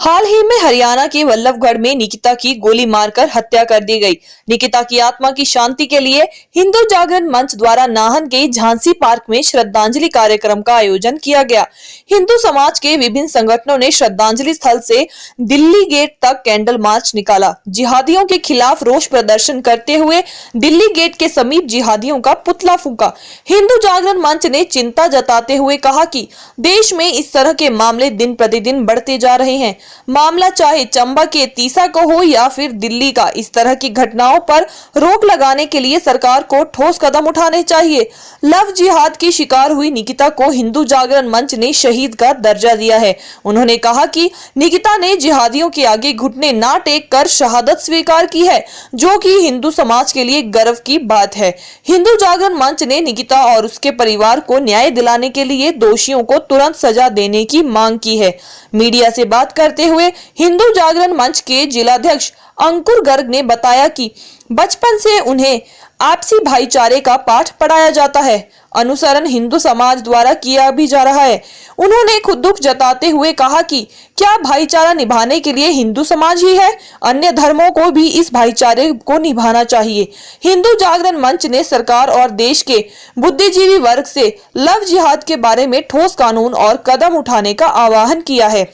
हाल ही में हरियाणा के वल्लभगढ़ में निकिता की गोली मारकर हत्या कर दी गई। निकिता की आत्मा की शांति के लिए हिंदू जागरण मंच द्वारा नाहन के झांसी पार्क में श्रद्धांजलि कार्यक्रम का आयोजन किया गया। हिंदू समाज के विभिन्न संगठनों ने श्रद्धांजलि स्थल से दिल्ली गेट तक कैंडल मार्च निकाला। जिहादियों के खिलाफ रोष प्रदर्शन करते हुए दिल्ली गेट के समीप जिहादियों का पुतला फूंका। हिंदू जागरण मंच ने चिंता जताते हुए कहा कि देश में इस तरह के मामले दिन प्रतिदिन बढ़ते जा रहे हैं। मामला चाहे चंबा के तीसा को हो या फिर दिल्ली का, इस तरह की घटनाओं पर रोक लगाने के लिए सरकार को ठोस कदम उठाने चाहिए। लव जिहाद की शिकार हुई निकिता को हिंदू जागरण मंच ने शहीद का दर्जा दिया है। उन्होंने कहा कि निकिता ने जिहादियों के आगे घुटने ना टेक कर शहादत स्वीकार की है, जो कि हिंदू समाज के लिए गर्व की बात है। हिंदू जागरण मंच ने निकिता और उसके परिवार को न्याय दिलाने के लिए दोषियों को तुरंत सजा देने की मांग की है। मीडिया से बात करते हुए हिंदू जागरण मंच के जिलाध्यक्ष अंकुर गर्ग ने बताया कि बचपन से उन्हें आपसी भाईचारे का पाठ पढ़ाया जाता है, अनुसरण हिंदू समाज द्वारा किया भी जा रहा है। उन्होंने खुद दुख जताते हुए कहा कि क्या भाईचारा निभाने के लिए हिंदू समाज ही है, अन्य धर्मों को भी इस भाईचारे को निभाना चाहिए। हिंदू जागरण मंच ने सरकार और देश के बुद्धिजीवी वर्ग से लव जिहाद के बारे में ठोस कानून और कदम उठाने का आह्वान किया है।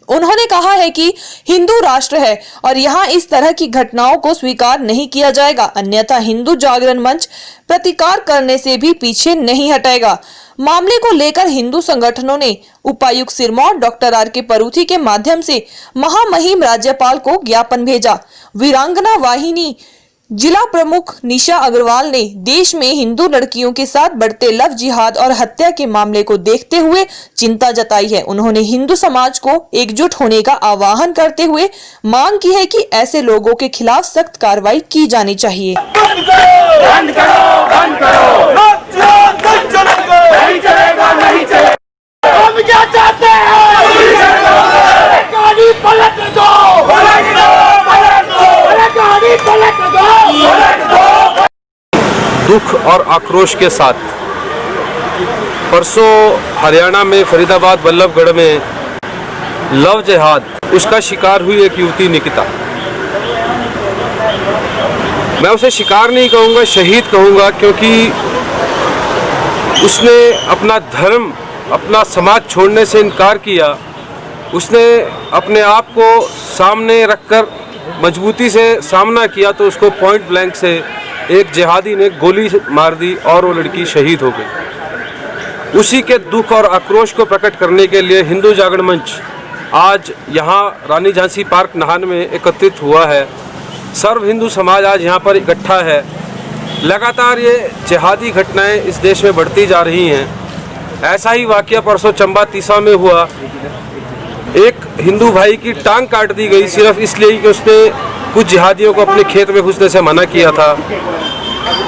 उन्होंने कहा है कि हिंदू राष्ट्र है और यहाँ इस तरह की घटनाओं को स्वीकार नहीं किया जाएगा, अन्यथा हिंदू जागरण मंच प्रतिकार करने से भी पीछे नहीं हटेगा। मामले को लेकर हिंदू संगठनों ने उपायुक्त सिरमौर डॉक्टर R.K. परूथी के माध्यम से महामहिम राज्यपाल को ज्ञापन भेजा। वीरांगना वाहिनी जिला प्रमुख निशा अग्रवाल ने देश में हिंदू लड़कियों के साथ बढ़ते लव जिहाद और हत्या के मामले को देखते हुए चिंता जताई है। उन्होंने हिंदू समाज को एकजुट होने का आह्वान करते हुए मांग की है कि ऐसे लोगों के खिलाफ सख्त कार्रवाई की जानी चाहिए। बंद करो, बंद करो। नहीं चलेगा, नहीं चलेगा। हम क्या चाहते हैं? गाड़ी पलट दो, पलट दो, पलट दो, गाड़ी पलट दो, पलट दो। दुख और आक्रोश के साथ परसों हरियाणा में फरीदाबाद वल्लभगढ़ में लव जिहाद उसका शिकार हुई एक युवती निकिता। मैं उसे शिकार नहीं कहूँगा, शहीद कहूँगा, क्योंकि उसने अपना धर्म, अपना समाज छोड़ने से इनकार किया। उसने अपने आप को सामने रखकर मजबूती से सामना किया तो उसको पॉइंट ब्लैंक से एक जिहादी ने गोली मार दी और वो लड़की शहीद हो गई। उसी के दुख और आक्रोश को प्रकट करने के लिए हिंदू जागरण मंच आज यहाँ रानी झांसी पार्क नाहन में एकत्रित हुआ है। सर्व हिंदू समाज आज यहाँ पर इकट्ठा है। लगातार ये जिहादी घटनाएं इस देश में बढ़ती जा रही हैं। ऐसा ही वाकया परसों चंबा तीसा में हुआ। एक हिंदू भाई की टांग काट दी गई सिर्फ इसलिए कि उसने कुछ जिहादियों को अपने खेत में घुसने से मना किया था।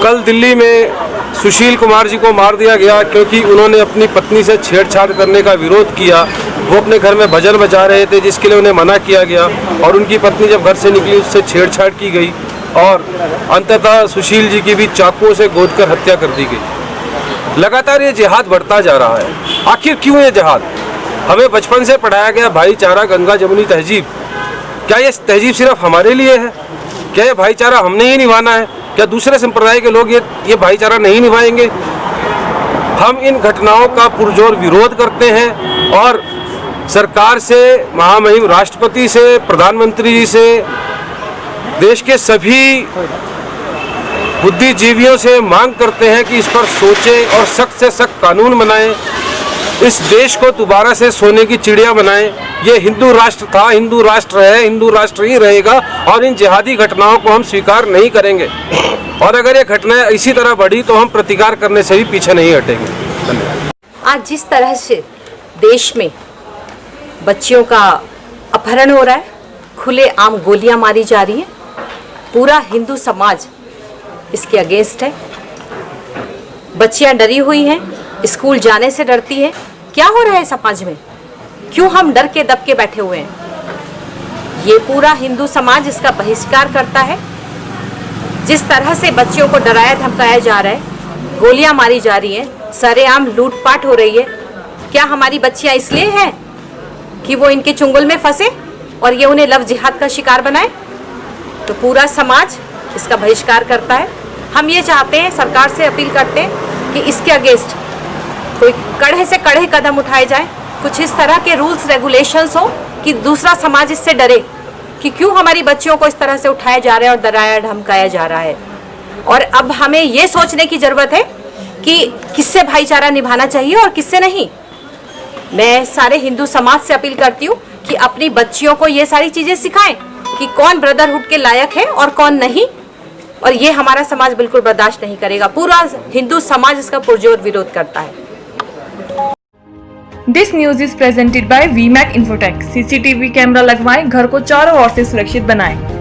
कल दिल्ली में सुशील कुमार जी को मार दिया गया क्योंकि उन्होंने अपनी पत्नी से छेड़छाड़ करने का विरोध किया। वो अपने घर में भजन बजा रहे थे जिसके लिए उन्हें मना किया गया और उनकी पत्नी जब घर से निकली उससे छेड़छाड़ की गई और अंततः सुशील जी की भी चाकुओं से गोदकर हत्या कर दी गई। लगातार ये जिहाद बढ़ता जा रहा है। आखिर क्यों ये जिहाद? हमें बचपन से पढ़ाया गया भाईचारा, गंगा जमुनी तहजीब। क्या ये तहजीब सिर्फ हमारे लिए है? क्या ये भाईचारा हमने ही निभाना है? क्या दूसरे संप्रदाय के लोग ये भाईचारा नहीं निभाएंगे? हम इन घटनाओं का पुरजोर विरोध करते हैं और सरकार से, महामहिम राष्ट्रपति से, प्रधानमंत्री जी से, देश के सभी बुद्धिजीवियों से मांग करते हैं कि इस पर सोचें और सख्त से सख्त कानून बनाएं। इस देश को दोबारा से सोने की चिड़िया बनाएं। ये हिंदू राष्ट्र था, हिंदू राष्ट्र है, हिंदू राष्ट्र ही रहेगा और इन जिहादी घटनाओं को हम स्वीकार नहीं करेंगे। और अगर ये घटनाएं इसी तरह बढ़ी तो हम प्रतिकार करने से भी पीछे नहीं हटेंगे। धन्यवाद। आज जिस तरह से देश में बच्चियों का अपहरण हो रहा है, खुलेआम गोलियां मारी जा रही हैं, पूरा हिंदू समाज इसके अगेंस्ट है। बच्चियां डरी हुई हैं, स्कूल जाने से डरती हैं। क्या हो रहा है समाज में? क्यों हम डर के दब के बैठे हुए हैं? ये पूरा हिंदू समाज इसका बहिष्कार करता है। जिस तरह से बच्चियों को डराया धमकाया जा रहा है, गोलियां मारी जा रही हैं, सरेआम लूटपाट हो रही है। क्या हमारी बच्चियां इसलिए हैं कि वो इनके चुंगल में फंसे और ये उन्हें लव जिहाद का शिकार बनाए, तो पूरा समाज इसका बहिष्कार करता है। हम ये चाहते हैं, सरकार से अपील करते हैं कि इसके अगेंस्ट कोई कड़े से कड़े कदम उठाए जाए, कुछ इस तरह के रूल्स रेगुलेशंस हो कि दूसरा समाज इससे डरे कि क्यों हमारी बच्चियों को इस तरह से उठाया जा रहा है और डराया धमकाया जा रहा है। और अब हमें ये सोचने की ज़रूरत है कि किससे भाईचारा निभाना चाहिए और किससे नहीं। मैं सारे हिंदू समाज से अपील करती हूँ कि अपनी बच्चियों को ये सारी चीज़ें सिखाएं कि कौन ब्रदरहुड के लायक है और कौन नहीं, और ये हमारा समाज बिल्कुल बर्दाश्त नहीं करेगा। पूरा हिंदू समाज इसका पुरजोर विरोध करता है। This news is presented by Vmac Infotech. CCTV camera लगवाएं, घर को चारों ओर से सुरक्षित बनाएं।